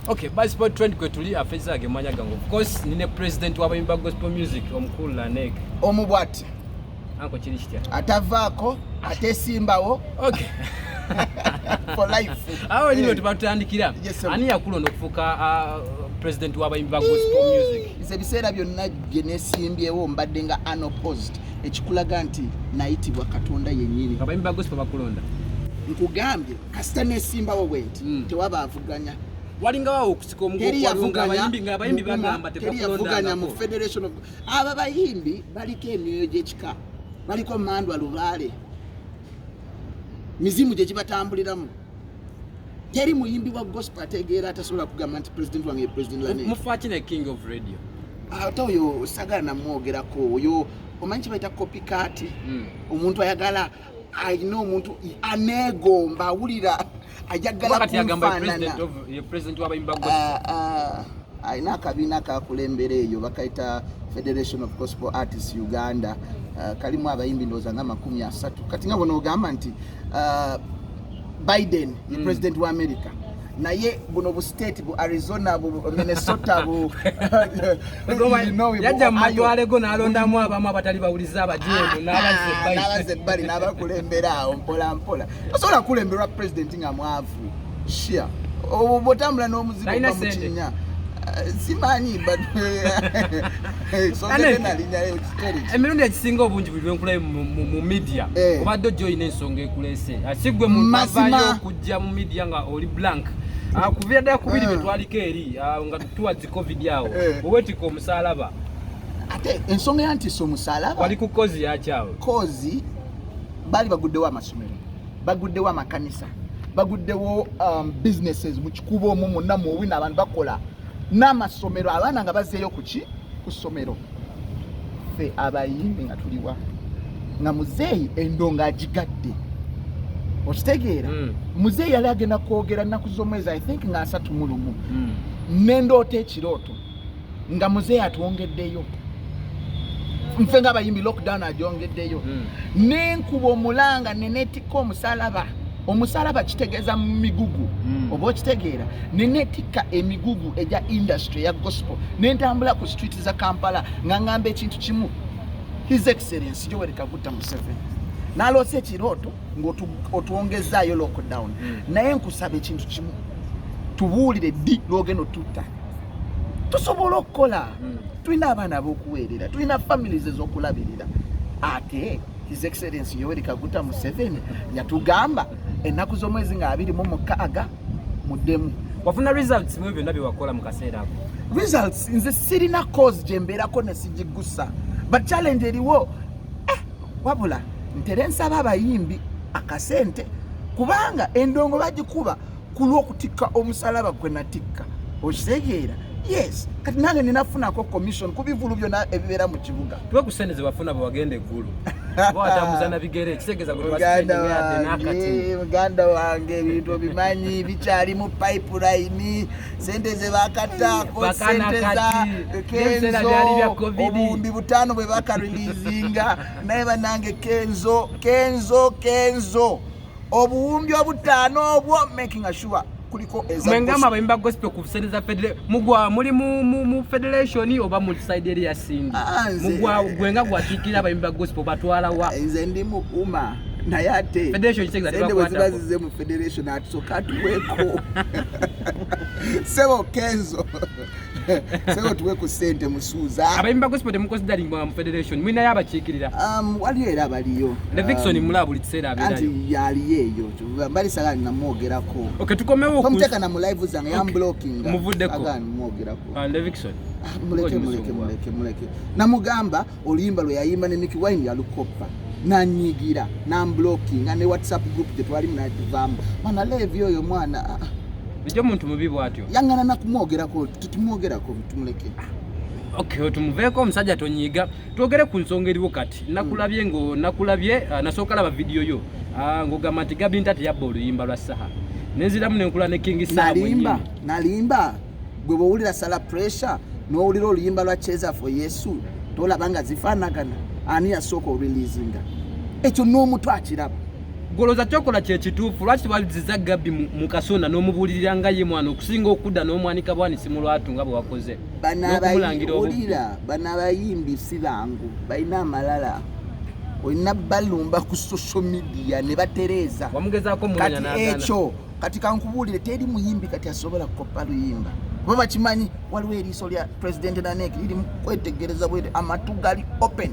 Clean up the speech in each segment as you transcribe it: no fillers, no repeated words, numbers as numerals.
Okay, but sport trend kwetuli afeza gemanya gango. Of course, nine president wa Luyimba gospel music omukulu Lanek. Omubwati. Anko chilishtia. Atavaako, atesimbawo. Okay. For life. Awo niwe tubatandikira. Ani yakulo nokufuka president wa Luyimba gospel music. Ise biseera byonna genesimbyewo mbadde nga unopposed. Ekikulaga nti nayitibwa Katonda yennyini. Luyimba gospel bakulonda. Nkugambye kasita nesimbawo bwenti tewaba avuganya. Walingawo okusika omuko kwalunga abayimbi bagamba tebakulonda mu Federation of aba bayimbi baliko emyoyo gy'ekika baliko mandwa lubaale mizimu gye kibatambuliramu teri muyimbi wa gospel ategeera atasobola kugamba nti president wange president Lanek mufaakine king of radio ate oyo sagala namwogerako oyo omanyi kibayita copycat omuntu ayagala ayina omuntu aneegomba awulira ajagala kumfaanana president wa Luyimba gospel ayina akabiina kakulembera eyo bakayita Federation of Gospel Artists Uganda kalimu abayimbi ndowooza nga 30 kati nga bona ogamba nti Biden ye president wa America naye buno bu state bu Arizona bu Minnesota bu yajja matwale go nalondamu abamu abatali bawuliza abajeedo n'abaze bali n'abakulembera awo mpola mpola osobola kulemberwa president nga mwavu shia obotambula n'omuzigo bamukinya simanyi but so emirundi ekisinga obungi buli lwenkulayo mu media obadde ojjoyina ensonga ekulese asigwe mu mavayo kujja mu media nga oli blank kuvira ddala kubiri betwaliko eri nga tuwadde covid awo owetika omusalaba ate ensonga yantiisa omusalaba wali ku kozi yakyawe kozi bali baguddewo amasomero baguddewo amakanisa baguddewo businesses mu kikubo omwo mwonna muwina abantu bakola n'amasomero abaana nga bazeeyo ku ssomero ffe abayimbi nga tuliwa nga muzeeyi endonga agigadde okitegeera muzeeyi yali agenda kwogera nnaku z'omwezi I think nga 31 nendoota ekirooto nga muzeeyi atwongeddeyo nfe ng'abayimbi lockdown agyongeddeyo n'enkuba omulanga neneetikka omusalaba kitegeeza mu migugu oba okitegeera neneetikka emigugu egya industry ya gospel nentambula ku street za Kampala nga ngamba ekintu kimu His Excellency Yoweri Kaguta Museveni n'aloosa ekirooto ng'otwongezaayo lockdown naye nkusaba ekintu kimu tubuulire ddi lwogenda otutta tusobola okukola tulina abaana ab'okuweerera tulina families ez'okulabirira ate His Excellency Yoweri Kaguta Museveni yatugamba ennaku z'omwezi nga 26 muddemu wafuna results mu byonna byewakola mu kaseera ako results nze sirina cause gye mbeerako ne sigigusa but challenge eriwo wabula ntere nsaba abayimbi akasente kubanga endongo bagikuba ku lw'okutikka omusalaba gwe natikka okitegeera yes kati nange ninafunako commission ku bivulu byonna ebibeera mu kibuga tuwe ku sente ze wafuna bwe wagenda eggulu watambuza na bigere kitegeza muganda wange ebintu bimanyi bikyali mu pipeline sente ze bakataako sente za kenzo obuwumbi 5 bwe bakareleasinga naye banange kenzo obuwumbi 5 obwo making sure kuliko mengama Luyimba gospel ku sente za federation mugwa muri mu federation oba mu side eri ya Sindi mugwa gwenga gwakikira Luyimba gospel batwala wa nze ndi mukuma naye ate federation zibazize mu federation atusoka tuweko sebo kenzo sebo tuweko sente musuuza Luyimba gospel temukonsidering mu federation mwina yabakikirira waliyo era baliyo Levikson mulabuli tsera abirayo anti yaliyeyo mbali sala namuogerako okay tukomewo kumteka na mu live zange yam blocking muvuddeko agani muogerako Levikson muleke namugamba Luyimba lwe yayimba ne Nicky Wine ya Lwakubba nanyigira namblocking ne WhatsApp group gye twali munadivamba mana levi oyo mwana Bijo muntu mubibu atyo yangana nakumwogerako tutumwogerako tumuleke okay tumuveko omusajja tonyiga twogere ku nsonga eriwo kati nakulabye nasooka laba video yo ngogamba nti Gabi Ntaate yabba Luyimba lwa Saha nenziramu nenkula ne King Saha nalimba gwe bowulira sala pressure n'owulira Luyimba lwa Cheza for Yesu tolaba nga zifaanagana ani yasooka oreleasinga ekyo n'omuntu akiraba goloza chokola kye kituufu lwaki tebaliziza Gabby mu kasonda n'omubulirira nga ye mwana okusinga okudda n'omwanika bwanisi mu lwatu nga bwe wakoze bano abayimbi si bangu balina amalala olina balumba ku social media ne batereeza wamugezaako kati ekyo kati kankubuulire teri muyimbi kati asobola kukopa Luyimba kuba bakimanyi waliwo eriiso lya president Nanek liri mu kwetegereza bwete amatu gali open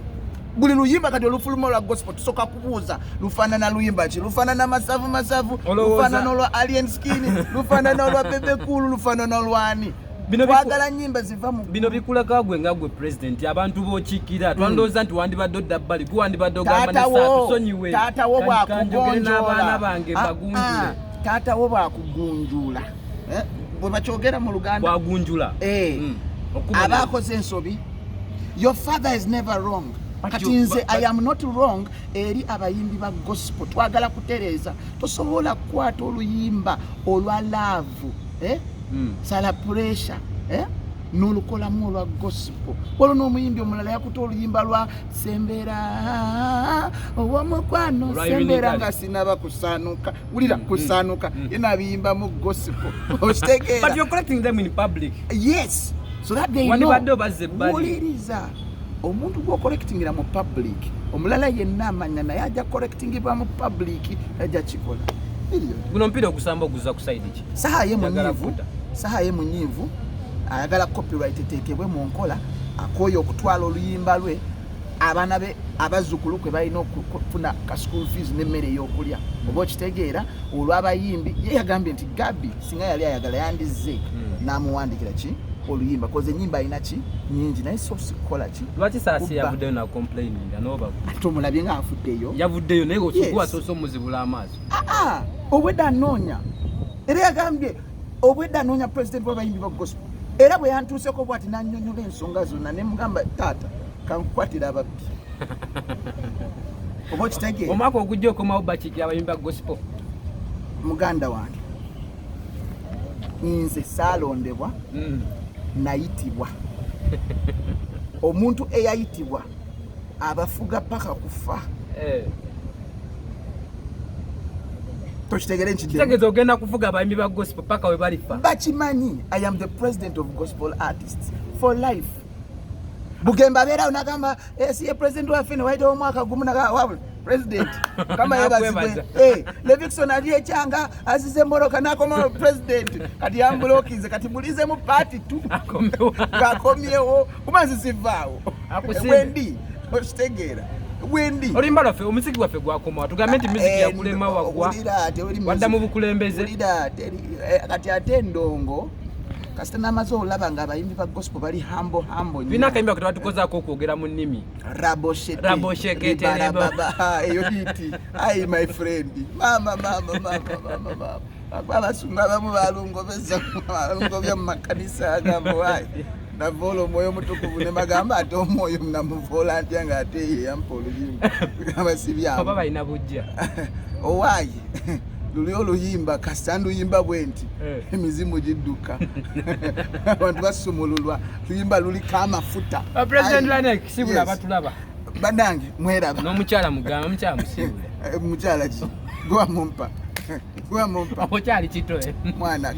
buli Luyimba kati olufuluma lwa gospel tusoka kubuuza lufaanana Luyimba ki lufaanana masavu lufaanana olwa alien skin lufaanana olwa bebe kulu lufaanana olwani twagala nyimba ziva mu bino bikulaka gwe nga gwe president abantu bokiikira twandooza nti wandibadde odda bbali guwandibadde ogamba tusonyiwe taata wo n'abaana bange bagunjule taata wo bwakugunjula bwe bakyogera mu Luganda bwagunjula abaakoze ensobi your father is never wrong kati nze I am not wrong eri abayimbi ba gospel twagala kutereeza tosobola kukwata Oluyimba olwa love sala pressure n'olukolamu olwa gospel waliwo n'omuyimbi omulala yakuta Oluyimba lwa sembera owomukwano sembera nga sinaba kusaanuka wulira kusaanuka yenabiyimba mu gospel okitegeera but you're collecting them in public yes so that they know wuliriza omuntu gwocollectingira mu public omulala yenna amanya naye ajja collectingibwa mu public ajja kikola guno mpira okusamba oguza ku side ki Saha ye munyiivu ayagala copyright eteekebwe mu nkola akooye okutwala Oluyimba lwe abaana be abazzukulu kwe balina okufuna ka school fees n'emmere ey'okulya oba okitegeera olw'abayimbi ye yagambye nti Gabby singa yali ayagala yandizze n'amuwandikira ki Oluyimba koze ennyimba alina ki nyingi naye so sikola ki lwaki Saasi yavuddeyo na complaining anoba ate omulabye nga afuddeyo yavuddeyo naye okikuwa soso muzibula amaaso obwedda anoonya era yagambye obwedda anoonya president w'abayimbi ba gospel era bwe yantuuseko bw'ati n'annyonnyola ensonga zonna ne mugamba taata kankukwatira ababbi oba okitegeera omwaka ogujja okomawo bakiki abayimbi ba gospel muganda wange nze saalondebwa nayitibwa omuntu eyayitibwa abafuga paka kufa tokitegere nkitegeza ogenda kufuga abayimbi ba gospel paka we balifa bakimanyi I am the president of gospel artists for life bugemba beera nagamba siye president waffe ne waitawo omwaka gumu wabula president kama yebazibwe Levikson ali ekyanga azize mboroka nakoma president kati ambulokize kati mulize mu party tu akomyewo kumanzi sivaawo wendi okitegeera wendi Oluyimba lwaffe omuziki waffe gwakoma tugambe nti muziki yakulema wagwa wadda mu bukulembeze kati ate endongo kasita n'amaze olaba nga abayimbi ba gospel bali hambo bina akayimba kwe tubatukozaako okwogera mu nnimi eyo hiti ai my friend mama abasunga abamu balungobya mu makanisa agambo navoola omwoyo omutukuvu ne bagamba ate omwoyo namuvoola ntya nga ate ye yampa Oluyimba abasibyamu oba balina bujja owaayi luli Oluyimba kasita nduyimba bwe nti emizimu gidduka abantu basumululwa Luyimba luliko amafuta president Nanek sibula batulaba banange mweraba n'omukyala mugamba omukyala musibule mukyala ki gwamumpa okyali kitoe mwana